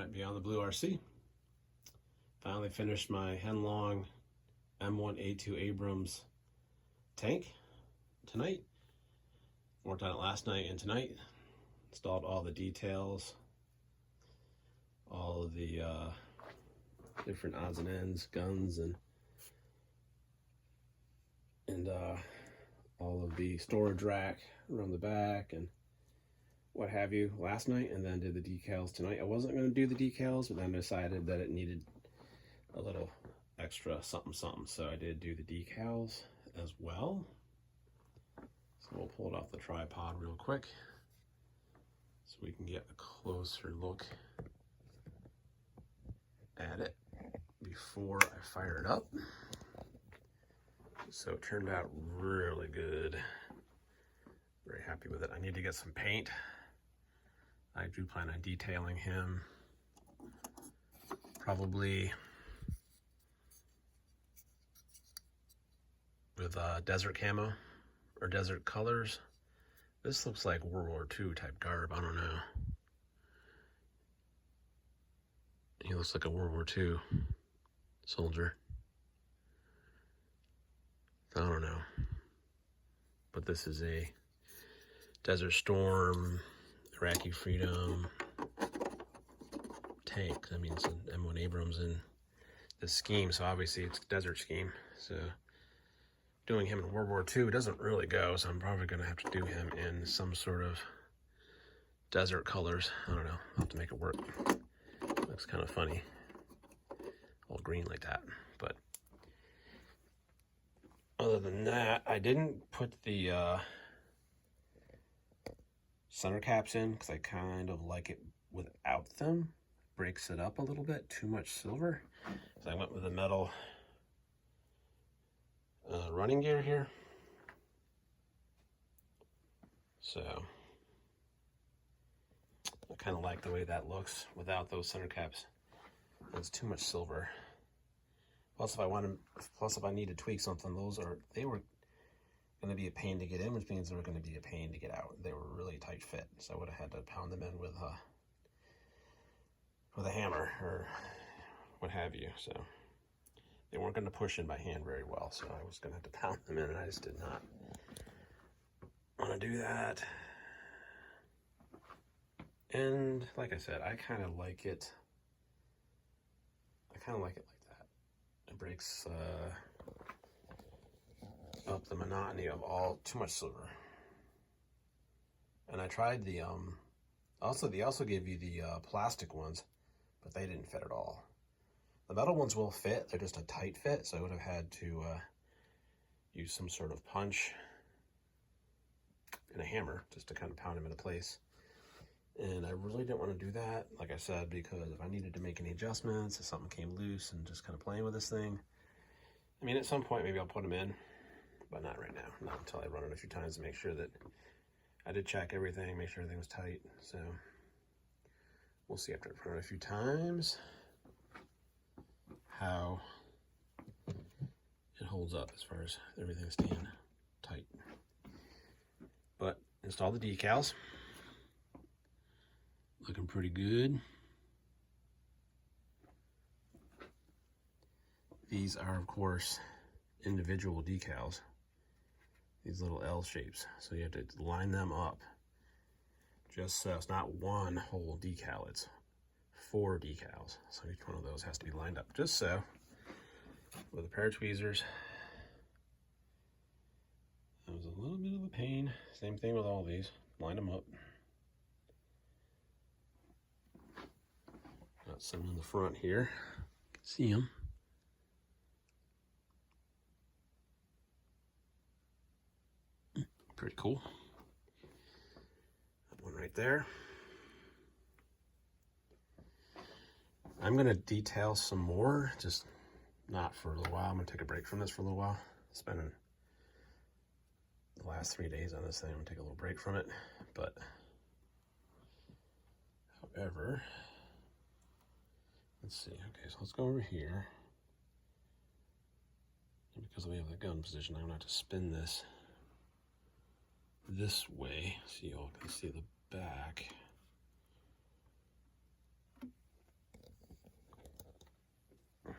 might be on the blue RC. Finally finished my Heng Long M1A2 Abrams tank tonight. Worked on it last night and tonight. Installed all the details, all of the different odds and ends, guns, and all of the storage rack around the back and what have you last night, and then did the decals tonight. I wasn't going to do the decals, but then decided that it needed a little extra something, so I did do the decals as well. So we'll pull it off the tripod real quick so we can get a closer look at it before I fire it up. So it turned out really good. Very happy with it. I need to get some paint. I do plan on detailing him probably with desert camo or desert colors. This looks like World War II type garb. I don't know. He looks like a World War II soldier. I don't know. But this is a Desert Storm, Iraqi Freedom tank. I mean, it's an M1 Abrams in the scheme, so obviously it's a desert scheme. So doing him in World War II doesn't really go, so I'm probably going to have to do him in some sort of desert colors. I don't know. I'll have to make it work. Looks kind of funny. All green like that. But other than that, I didn't put the center caps in because I kind of like it without them. Breaks it up a little bit. Too much silver. So I went with a metal running gear here. So I kind of like the way that looks without those center caps. It's too much silver. Plus, if I need to tweak something, they were going to be a pain to get in, which means they were going to be a pain to get out. They were really tight fit, so I would have had to pound them in with a hammer or what have you. So they weren't going to push in by hand very well, so I was going to have to pound them in, and I just did not want to do that. And like I said, I kind of like it. I kind of like it like that. It breaks up the monotony of all too much silver. And I tried the they also give you the plastic ones, but they didn't fit at all. The metal ones will fit, they're just a tight fit, so I would have had to use some sort of punch and a hammer just to kind of pound them into place. And I really didn't want to do that, like I said, because if I needed to make any adjustments, if something came loose and just kind of playing with this thing, I mean, at some point maybe I'll put them in, but not right now, not until I run it a few times to make sure that I did check everything, make sure everything was tight. So we'll see after I run it a few times how it holds up as far as everything staying tight. But install the decals. Looking pretty good. These are, of course, individual decals. These little L shapes. So you have to line them up. Just so it's not one whole decal, it's 4 decals. So each one of those has to be lined up just so, with a pair of tweezers. That was a little bit of a pain. Same thing with all these. Line them up. Got some in the front here. You can see them. Pretty cool. That one right there. I'm going to detail some more, just not for a little while. I'm going to take a break from this for a little while. Spending the last 3 days on this thing. I'm going to take a little break from it. But, however, let's see. Okay, so let's go over here. And because we have the gun position, I'm going to have to spin this way so you all can see the back.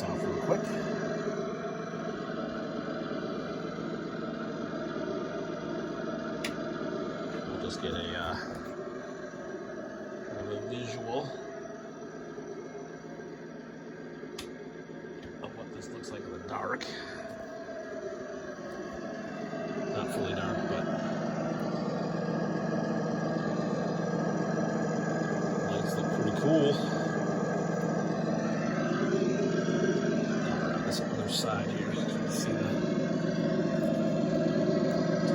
lights off real quick. We'll just get a visual of what this looks like in the dark. Not fully dark, but lights look pretty cool. On this other side here, you can see the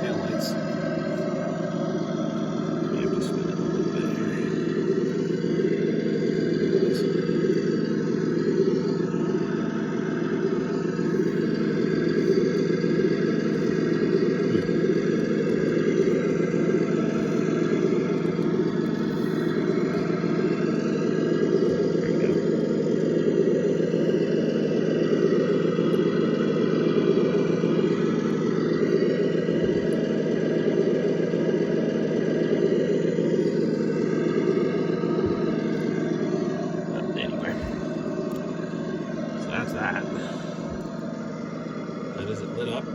tail lights. I have to spin it a little bit here. That's that. That is it lit up. Got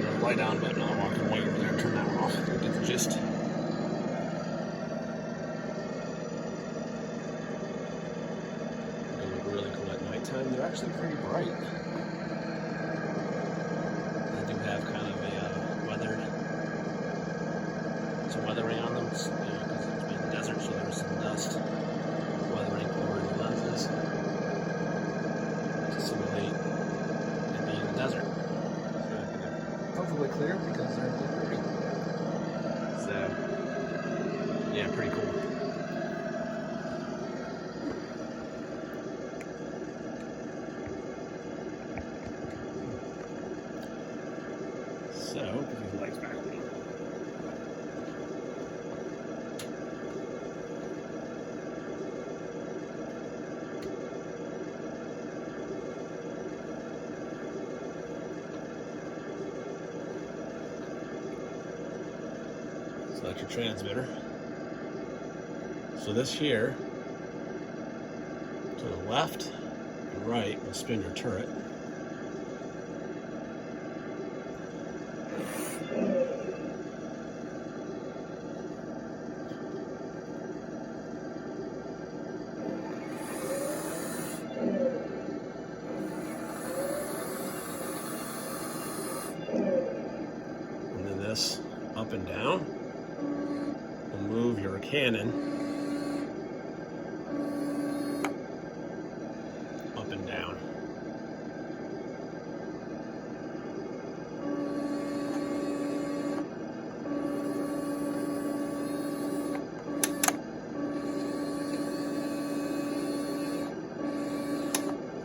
the light on button. I'll walk away over there and turn that one off. Get the gist. They look really cool at nighttime. They're actually pretty bright. Have kind of a some weathering on them, because it's been desert, so there's some dust weathering over the lenses to simulate it being a desert. So they're perfectly clear because they're blurry. So yeah, pretty cool. So, put these lights back on. So that's your transmitter. So this here, to the left and right, will spin your turret. And then this up and down will move your cannon up and down.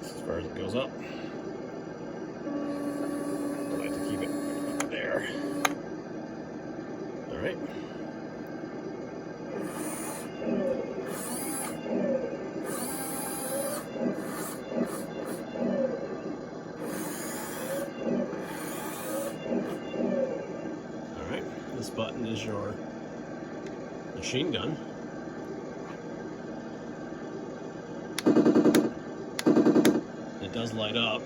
As far as it goes up. I like to keep it there. All right. All right. This button is your machine gun. It does light up.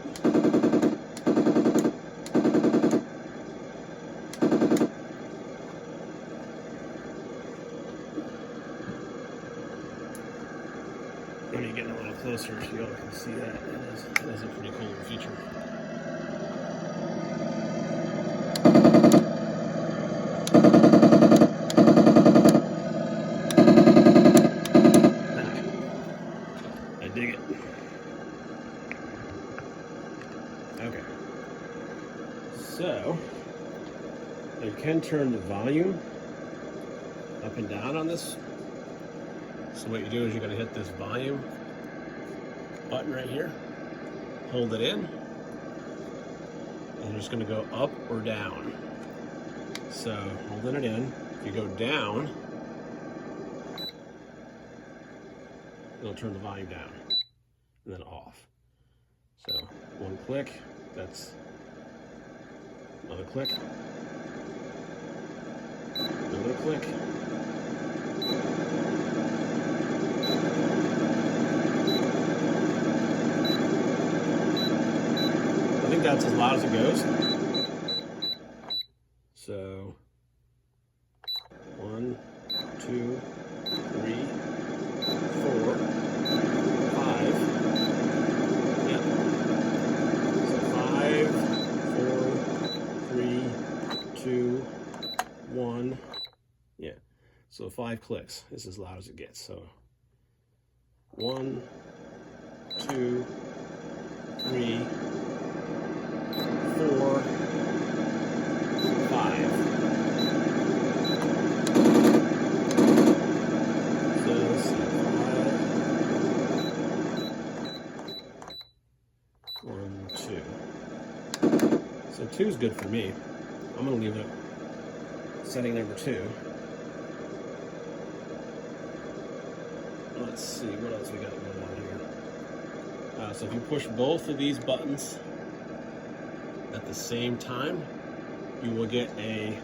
When you get a little closer, so you all can see that. It is a pretty cool feature. I dig it. Okay. So, you can turn the volume up and down on this. So what you do is you're going to hit this volume button right here, hold it in, and you're just going to go up or down. So holding it in, if you go down, it'll turn the volume down and then off. So one click, that's Another click. Another click. I think that's as loud as it goes. So 1, 2, 3, 4, 5. Yeah. So 5, 4, 3, 2, 1. Yeah. So 5 clicks. This is as loud as it gets. So 1, 2, 3, 4, 5. So let's see. 1, 2. So 2 is good for me. I'm going to leave it setting number 2. Let's see what else we got going on here. So if you push both of these buttons at the same time, you will get the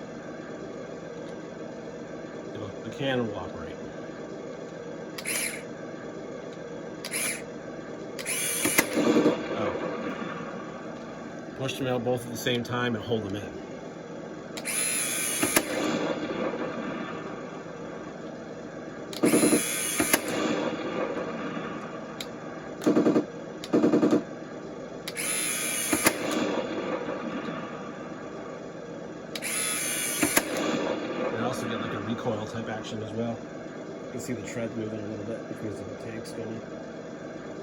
cannon will operate. Push them out both at the same time and hold them in. And also get like a recoil type action as well. You can see the tread moving a little bit because of the tank's going.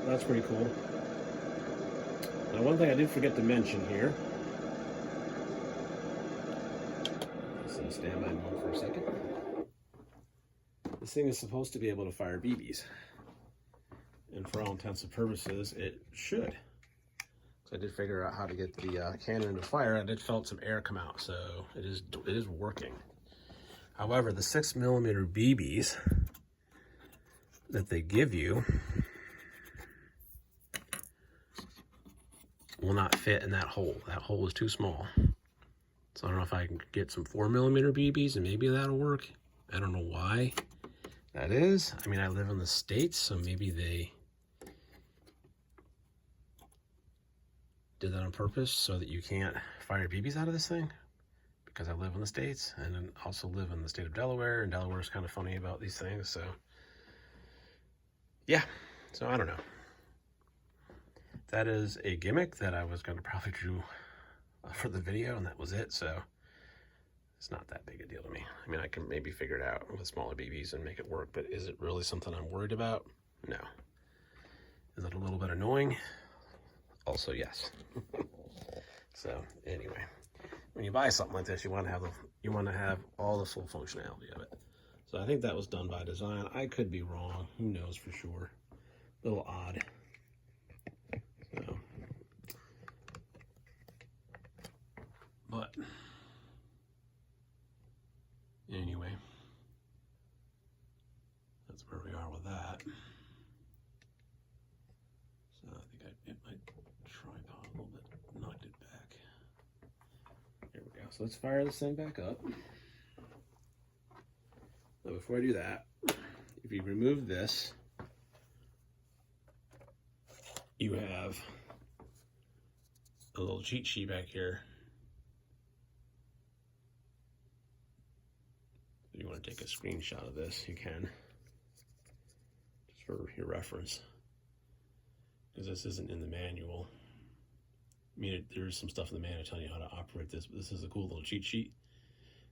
That's pretty cool. Now, one thing I did forget to mention here. So stand by mode for a second. This thing is supposed to be able to fire BBs. And for all intents and purposes, it should. So I did figure out how to get the cannon to fire. I did felt some air come out, so it is working. However, the 6mm BBs that they give you will not fit in that hole. That hole is too small. So I don't know if I can get some 4mm BBs and maybe that'll work. I don't know why that is. I mean, I live in the States, so maybe they did that on purpose so that you can't fire BBs out of this thing, because I live in the States and then also live in the state of Delaware, and Delaware is kind of funny about these things. So yeah, so I don't know. That is a gimmick that I was going to probably do for the video, and that was it. So it's not that big a deal to me. I mean, I can maybe figure it out with smaller BBs and make it work, but is it really something I'm worried about? No. Is it a little bit annoying? Also, yes. So anyway, when you buy something like this, you want to have all the full functionality of it. So I think that was done by design. I could be wrong. Who knows for sure? A little odd. So, but anyway, that's where we are with that. So I think I hit my tripod a little bit, knocked it back. There we go. So let's fire this thing back up. Now before I do that, if you remove this, you have a little cheat sheet back here. If you want to take a screenshot of this, you can, just for your reference, because this isn't in the manual. I mean, there's some stuff in the manual telling you how to operate this, but this is a cool little cheat sheet.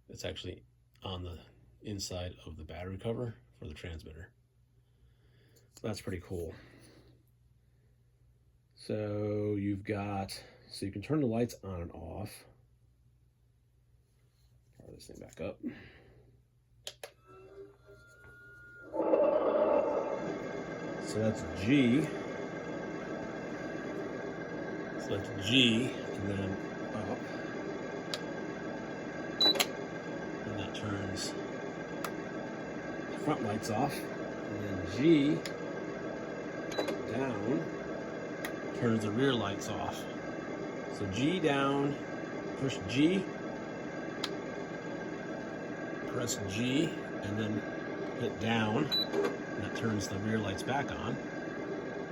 It's actually on the inside of the battery cover for the transmitter. So that's pretty cool. So you've got, so you can turn the lights on and off. Power this thing back up. So that's G. Select G and then up. And that turns the front lights off. And then G down turns the rear lights off. So G down push G, press G, and then hit down, and that turns the rear lights back on.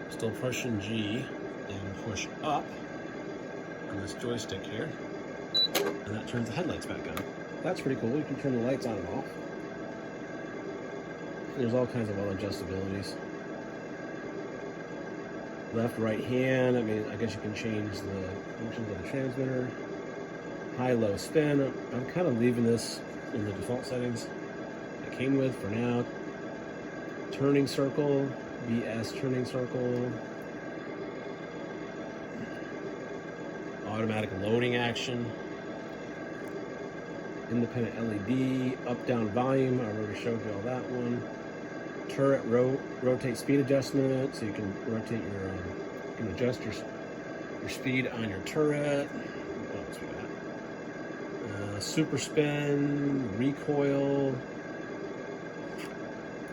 Still pushing G, and push up on this joystick here, and that turns the headlights back on. That's pretty cool. You can turn the lights on and off. There's all kinds of other adjustabilities. Left, right hand, I mean, I guess you can change the functions of the transmitter. High, low spin. I'm kind of leaving this in the default settings it came with for now. Turning circle, BS turning circle. Automatic loading action. Independent LED, up down volume, I already showed you all that one. Turret rotate speed adjustment, so you can rotate your, you can adjust your speed on your turret. What else we got? Super spin, recoil.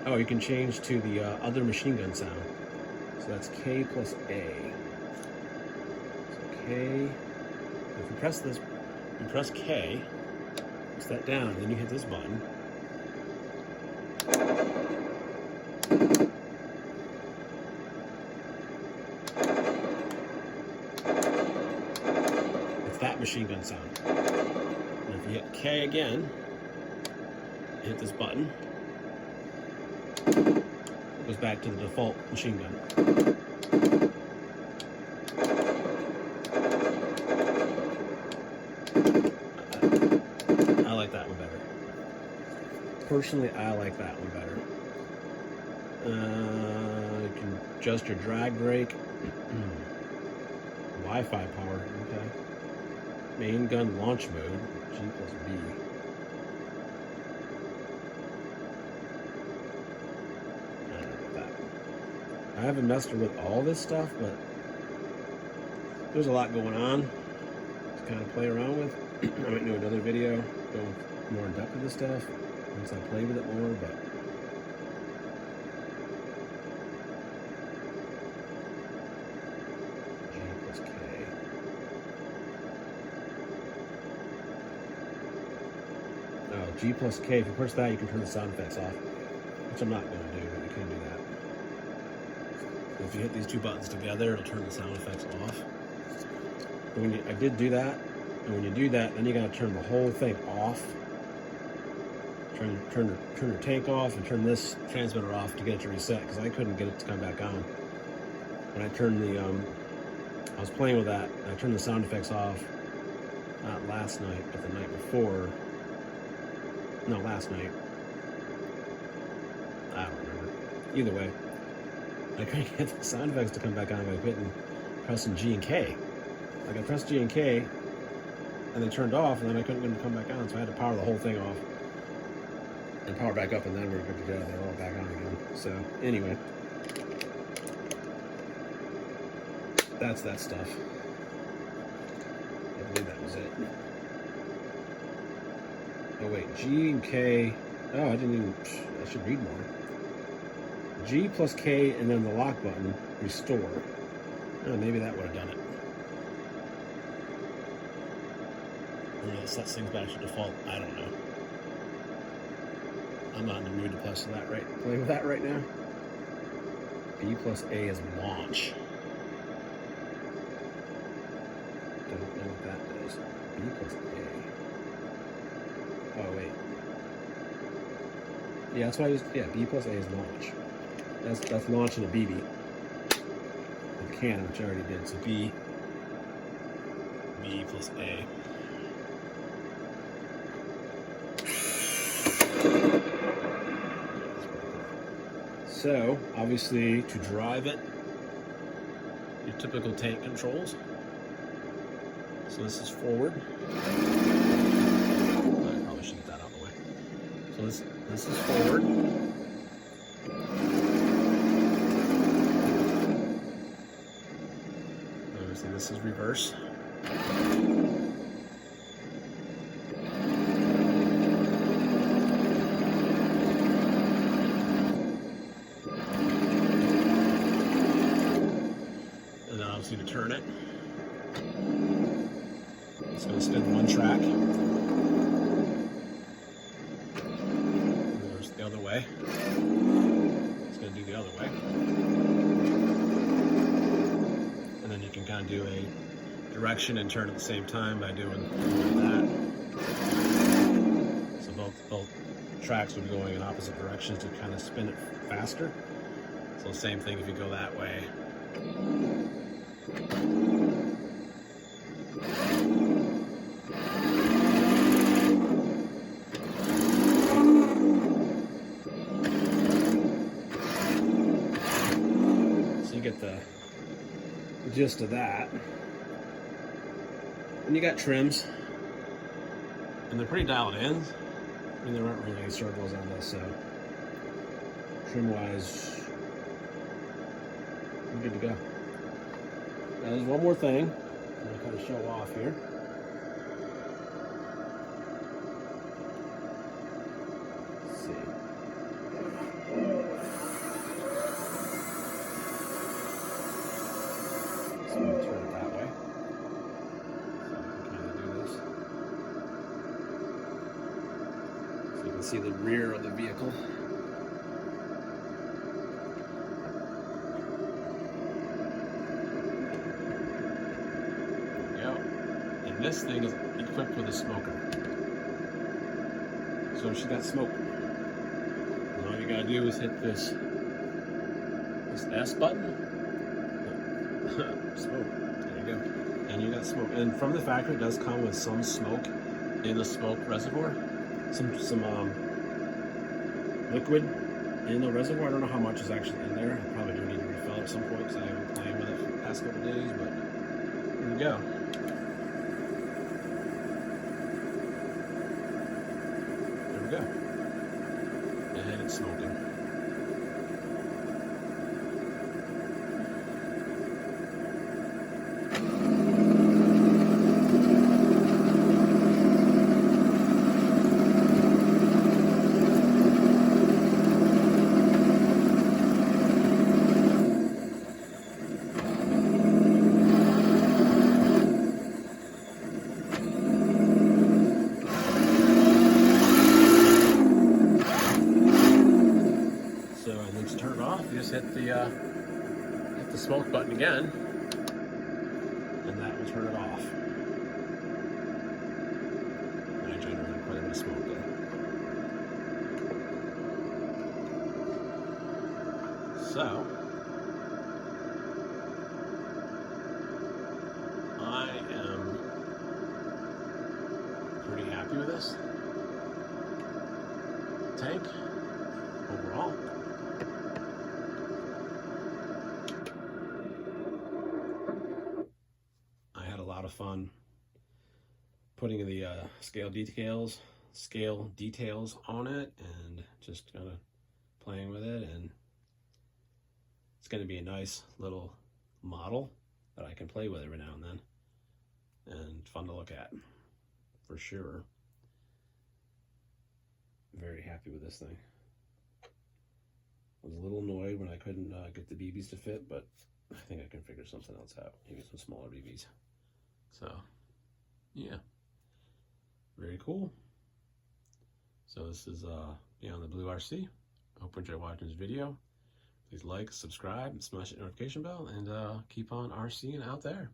Oh, you can change to the other machine gun sound. So that's K plus A. So K. If you press this, you press K. Press that down, and then you hit this button. That machine gun sound. And if you hit K again, hit this button, it goes back to the default machine gun. I like that one better. Personally, I like that one better. You can adjust your drag brake. Wi-Fi power, okay. Main gun launch mode, G plus B. I don't know about that. I haven't messed with all this stuff, but there's a lot going on to kind of play around with. I might do another video going more in depth with this stuff once I play with it more, but G plus K. Oh, G plus K, if you push that, you can turn the sound effects off, which I'm not going to do, but you can do that. So if you hit these two buttons together, it'll turn the sound effects off. And I did do that, and when you do that, then you got to turn the whole thing off. Turn your tank off and turn this transmitter off to get it to reset, because I couldn't get it to come back on. When I turned the, I was playing with that, and I turned the sound effects off, not last night, but the night before. No, last night. I don't remember. Either way, I couldn't get the sound effects to come back on by pressing G and K. Like I pressed G and K, and they turned off, and then I couldn't get them to come back on, so I had to power the whole thing off and power back up, and then we were good to go. They're all back on again. So anyway, that's that stuff. I believe that was it. Oh wait, G and K. Oh, I should read more. G plus K and then the lock button, restore. Oh, maybe that would have done it. Or it sets things back to default. I don't know. I'm not in the mood to play with that right now. B plus A is launch. Don't know what that does. B plus A. Oh wait. Yeah, that's why I used. Yeah, B plus A is launch. That's launching a BB. With the cannon, which I already did. So B plus A. So obviously, to drive it, your typical tank controls. So this is forward. I probably should get that out of the way. So this is forward. Obviously this is reverse. And then obviously to turn it. It's going to spin one track. There's the other way. It's going to do the other way. And then you can kind of do a direction and turn at the same time by doing that. So both tracks would be going in opposite directions to kind of spin it faster. So same thing if you go that way. So you get the gist of that. And you got trims, and they're pretty dialed in. I mean, there aren't really any circles on this, so trim-wise, I'm good to go. Now, there's one more thing I'm going to kind of show off here. Let's see. So I'm going to turn it that way. So you can see the rear of the vehicle. There we go. And this thing is equipped with a smoker. So she's got smoke. And all you gotta do is hit this S button. Smoke. There you go. And you got smoke. And from the factory, it does come with some smoke in the smoke reservoir. Some liquid in the reservoir. I don't know how much is actually in there. I probably do need to refill it at some point because I haven't been playing with it for the past couple of days, but here we go. There we go. And it's smoking. You just hit the smoke button again, and that will turn it off. And I generated quite a bit of smoke there. So I am pretty happy with this tank overall. Of fun putting the scale details on it and just kind of playing with it, and it's going to be a nice little model that I can play with every now and then, and fun to look at for sure. Very happy with this thing. I was a little annoyed when I couldn't get the BBs to fit, but I think I can figure something else out, maybe some smaller BBs. So, yeah, very cool. So this is Beyond the Blue RC. I hope you enjoyed watching this video. Please like, subscribe, and smash the notification bell, and keep on RCing out there.